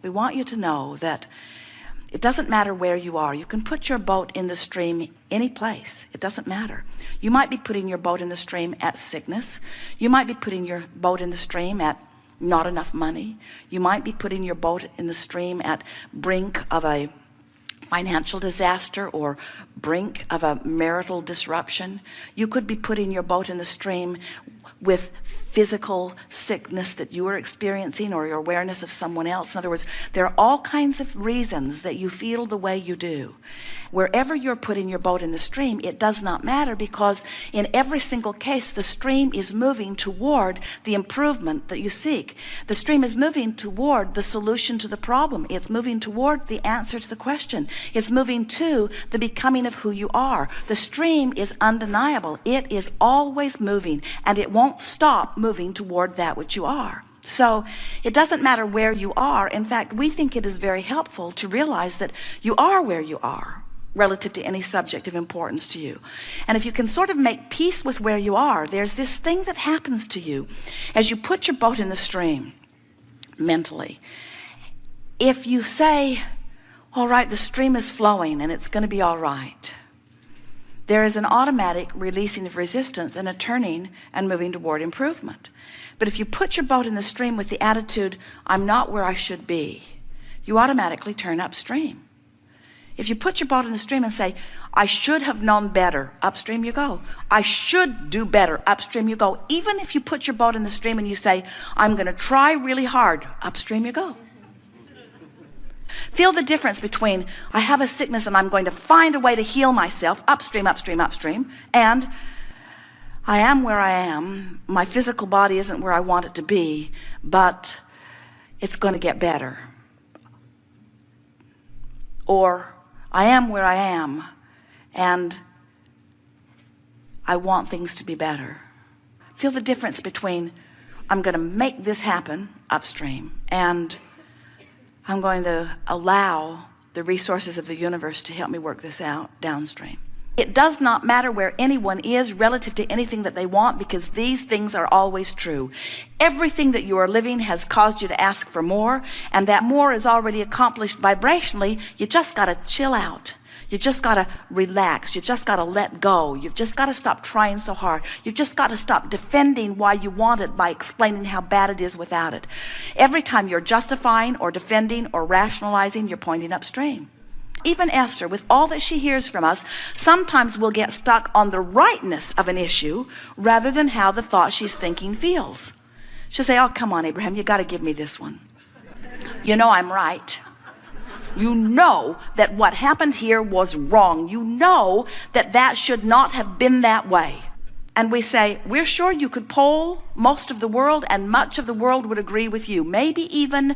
We want you to know that it doesn't matter where you are. You can put your boat in the stream any place. It doesn't matter. You might be putting your boat in the stream at sickness. You might be putting your boat in the stream at not enough money. You might be putting your boat in the stream at brink of a financial disaster or brink of a marital disruption. You could be putting your boat in the stream with physical sickness that you are experiencing, or your awareness of someone else. In other words, there are all kinds of reasons that you feel the way you do. Wherever you're putting your boat in the stream, it does not matter, because in every single case the stream is moving toward the improvement that you seek. The stream is moving toward the solution to the problem. It's moving toward the answer to the question. It's moving to the becoming of who you are. The stream is undeniable. It is always moving, and it won't stop moving toward that which you are. So it doesn't matter where you are. In fact, we think it is very helpful to realize that you are where you are relative to any subject of importance to you. And if you can sort of make peace with where you are, there's this thing that happens to you as you put your boat in the stream mentally. If you say, all right, the stream is flowing and it's going to be all right, there is an automatic releasing of resistance and a turning and moving toward improvement. But if you put your boat in the stream with the attitude, I'm not where I should be, you automatically turn upstream. If you put your boat in the stream and say, I should have known better, upstream you go. I should do better, upstream you go. Even if you put your boat in the stream and you say, I'm going to try really hard, upstream you go. Feel the difference between, I have a sickness and I'm going to find a way to heal myself, upstream, upstream, upstream, and I am where I am. My physical body isn't where I want it to be, but it's going to get better. Or I am where I am, and I want things to be better. Feel the difference between, I'm going to make this happen, upstream, and I'm going to allow the resources of the universe to help me work this out, downstream. It does not matter where anyone is relative to anything that they want, because these things are always true. Everything that you are living has caused you to ask for more, and that more is already accomplished vibrationally. You just got to chill out. You just got to relax. You just got to let go. You've just got to stop trying so hard. You've just got to stop defending why you want it by explaining how bad it is without it. Every time you're justifying or defending or rationalizing, you're pointing upstream. Even Esther, with all that she hears from us, sometimes will get stuck on the rightness of an issue rather than how the thought she's thinking feels. She'll say, oh, come on, Abraham, you got to give me this one. You know I'm right. You know that what happened here was wrong. You know that that should not have been that way. And we say, we're sure you could poll most of the world, and much of the world would agree with you. Maybe even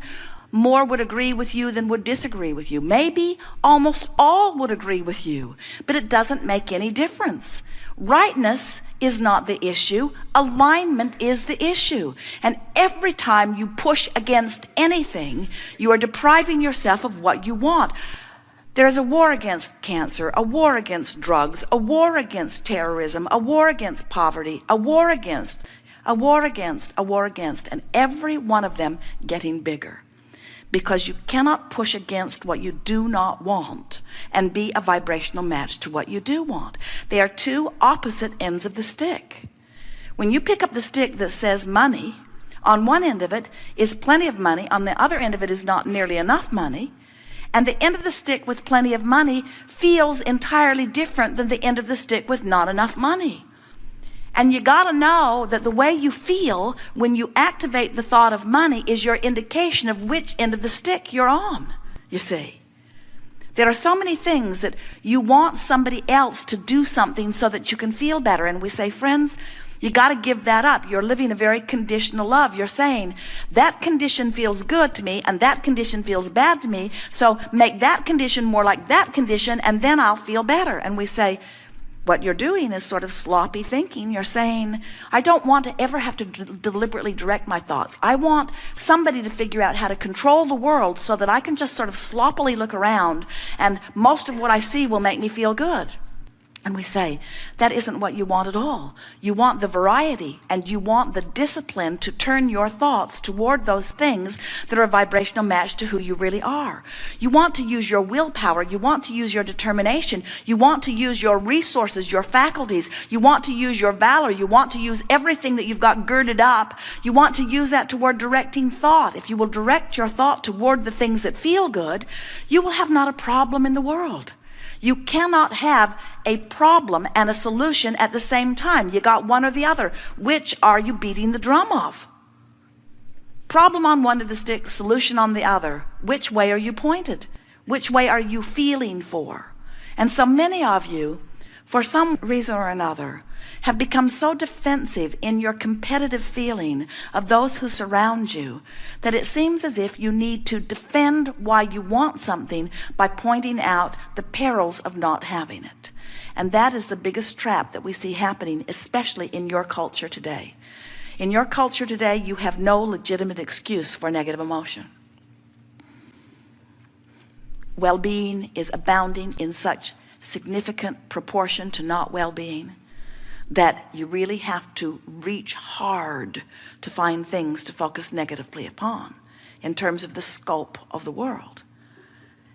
more would agree with you than would disagree with you. Maybe almost all would agree with you, but it doesn't make any difference. Rightness is not the issue. Alignment is the issue. And every time you push against anything, you are depriving yourself of what you want. There is a war against cancer, a war against drugs, a war against terrorism, a war against poverty, a war against, and every one of them getting bigger. Because you cannot push against what you do not want and be a vibrational match to what you do want. They are two opposite ends of the stick. When you pick up the stick that says money, on one end of it is plenty of money, on the other end of it is not nearly enough money, and the end of the stick with plenty of money feels entirely different than the end of the stick with not enough money. And you got to know that the way you feel when you activate the thought of money is your indication of which end of the stick you're on, you see. There are so many things that you want somebody else to do something so that you can feel better. And we say, friends, you got to give that up. You're living a very conditional love. You're saying, that condition feels good to me and that condition feels bad to me. So make that condition more like that condition and then I'll feel better. And we say, what you're doing is sort of sloppy thinking. You're saying, I don't want to ever have to deliberately direct my thoughts. I want somebody to figure out how to control the world so that I can just sort of sloppily look around and most of what I see will make me feel good. And we say, that isn't what you want at all. You want the variety, and you want the discipline to turn your thoughts toward those things that are a vibrational match to who you really are. You want to use your willpower. You want to use your determination. You want to use your resources, your faculties. You want to use your valor. You want to use everything that you've got girded up. You want to use that toward directing thought. If you will direct your thought toward the things that feel good, you will have not a problem in the world. You cannot have a problem and a solution at the same time. You got one or the other. Which are you beating the drum of? Problem on one of the sticks, solution on the other. Which way are you pointed? Which way are you feeling for? And so many of you, for some reason or another, have become so defensive in your competitive feeling of those who surround you that it seems as if you need to defend why you want something by pointing out the perils of not having it. And that is the biggest trap that we see happening, especially in your culture today. In your culture today, you have no legitimate excuse for negative emotion. Well-being is abounding in such significant proportion to not well-being that you really have to reach hard to find things to focus negatively upon in terms of the scope of the world.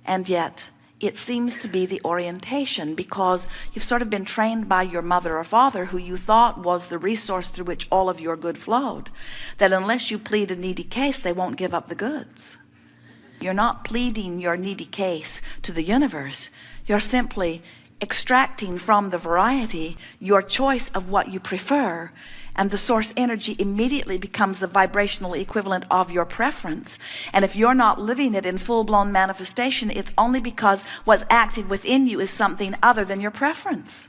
And yet it seems to be the orientation, because you've sort of been trained by your mother or father, who you thought was the resource through which all of your good flowed, that unless you plead a needy case, they won't give up the goods. You're not pleading your needy case to the universe. You're simply extracting from the variety your choice of what you prefer, and the source energy immediately becomes the vibrational equivalent of your preference. And if you're not living it in full-blown manifestation, it's only because what's active within you is something other than your preference.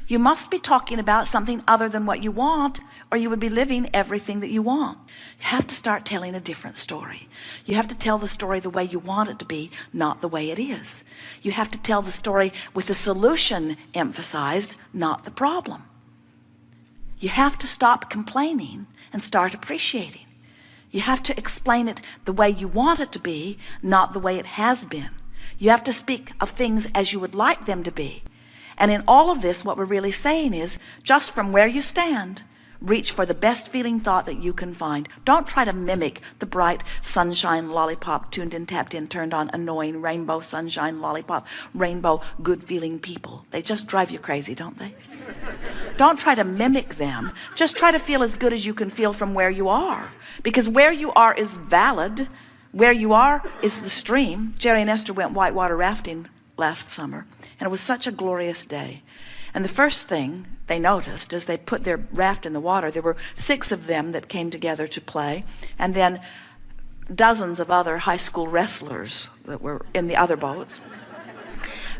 You must be talking about something other than what you want, or you would be living everything that you want. You have to start telling a different story. You have to tell the story the way you want it to be, not the way it is. You have to tell the story with the solution emphasized, not the problem. You have to stop complaining and start appreciating. You have to explain it the way you want it to be, not the way it has been. You have to speak of things as you would like them to be. And in all of this, what we're really saying is, just from where you stand, reach for the best feeling thought that you can find. Don't try to mimic the bright sunshine lollipop, tuned in, tapped in, turned on, annoying rainbow sunshine lollipop, rainbow good feeling people. They just drive you crazy, don't they? Don't try to mimic them. Just try to feel as good as you can feel from where you are, because where you are is valid. Where you are is the stream. Jerry and Esther went whitewater rafting last summer, and it was such a glorious day. And the first thing they noticed as they put their raft in the water, there were 6 of them that came together to play, and then dozens of other high school wrestlers that were in the other boats.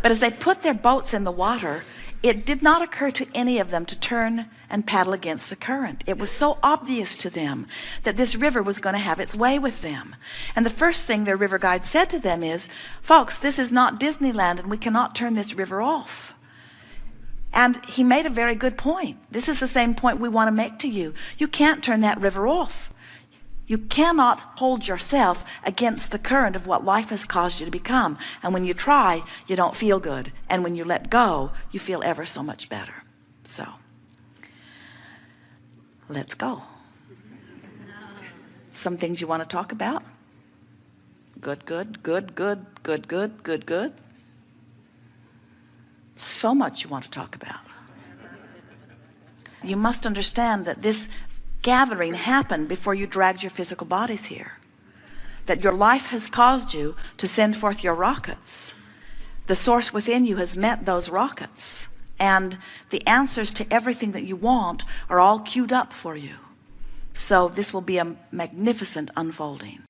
But as they put their boats in the water, it did not occur to any of them to turn and paddle against the current. It was so obvious to them that this river was going to have its way with them. And the first thing their river guide said to them is, folks, this is not Disneyland, and we cannot turn this river off. And he made a very good point. This is the same point we want to make to you. You can't turn that river off. You cannot hold yourself against the current of what life has caused you to become. And when you try, you don't feel good. And when you let go, you feel ever so much better. So, let's go. Some things you want to talk about? Good, good, good, good, good, good, good, good. So much you want to talk about. You must understand that this gathering happened before you dragged your physical bodies here. That your life has caused you to send forth your rockets. The source within you has met those rockets. And the answers to everything that you want are all queued up for you. So this will be a magnificent unfolding.